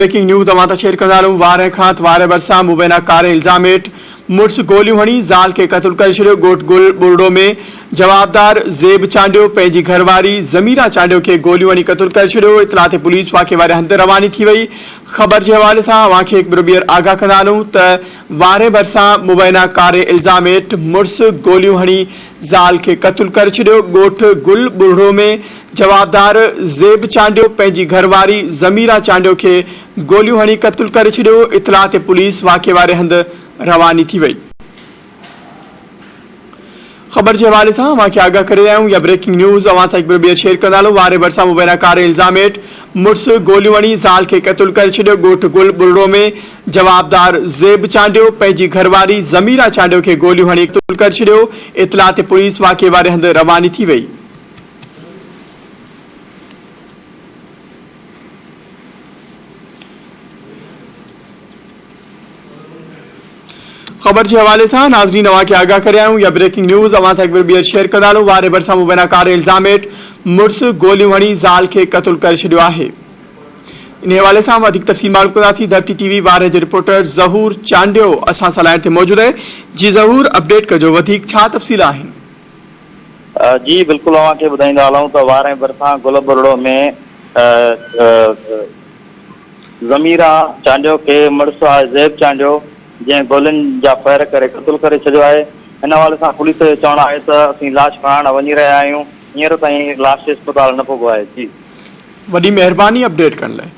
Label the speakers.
Speaker 1: Breaking news तव्हां share कंदा रहूं। वारे खां वारे भरिसां मुबैना कार इल्ज़ाम हेठि मुड़ुस गोलियूं हणी ज़ाल खे क़त्ल करे छॾियो। ॻोठ गुल बुरड़ो में जवाबदार ज़ेब चांडियो पंहिंजी घरवारी ज़मीरा चांडियो खे गोलियूं हणी क़त्ल करे छॾियो। इतला ते पुलिस वाक़े वारे हंधि रवानी थी वई। ख़बर जे हवाले सां अव्हांखे हिकु भेरो ॿीहर आगाह कंदा हलूं त वारे भरिसां मुबैना कार इल्ज़ाम हेठि मुड़ुस गोलियूं हणी ज़ाल खे क़त्ल करे छॾियो। ॻोठ गुल बुरड़ो में जवाबदार ज़ेब चांडियो पंहिंजी घरवारी ज़मीरा चांडियो खे गोलियूं हणी क़त्ल करे छॾियो। इतला ते पुलिस वाक़े वारे हंधि रवानी थी वई। ख़बर के हवाले से अव्हांखे आगाह करे रहिया आहियूं। या ब्रेकिंग न्यूज़ अव्हां सां हिकु भेरो ॿीहर शेयर कंदा हलूं। वारे भरिसां मुबैना कार इल्ज़ाम हेठि मुड़ुस गोलियूं हणी ज़ाल खे क़त्ल करे छॾियो। ॻोठ गुल बुरड़ो में जवाबदार ज़ेब चांडियो पंहिंजी घरवारी ज़मीरा चांडियो खे गोलियूं हणी क़त्ल करे छॾियो। इतला ते पुलिस वाक़े वारे हंधि रवानी थी वई। खबर के हवाले से नाज़रीन अव्हांखे आगाह करे रहिया आहियूं। या ब्रेकिंग न्यूज़ अव्हां सां हिकु भेरो ॿीहर शेयर कंदा हलूं। वारे भरिसां मुबैना कार इल्ज़ाम हेठि मुड़ुस गोलियूं हणी ज़ाल खे क़त्ल करे छॾियो आहे। इन हवाले से वधीक तफ़सील मालूम कंदासीं। धरती टीवी वारे जे रिपोर्टर ज़हूर चांडियो असां सां लाइन ते मौजूदु आहे। जी ज़हूर, अपडेट कजो, वधीक छा तफ़सील आहिनि?
Speaker 2: जी बिल्कुल अव्हांखे ॿुधाईंदा हलूं त वारे भरिसां गुल बुरड़ो में ज़मीरा चांडियो खे मुड़ुस आहे ज़ेब चांडियो जंहिं गोलियुनि जा पैर करे क़त्ल करे छॾियो आहे। हिन हवाले सां पुलिस जो चवणु आहे त असीं लाश खणण वञी रहिया आहियूं। हींअर ताईं लाश अस्पताल न पहुतो आहे। जी
Speaker 1: वॾी महिरबानी अपडेट करण लाइ।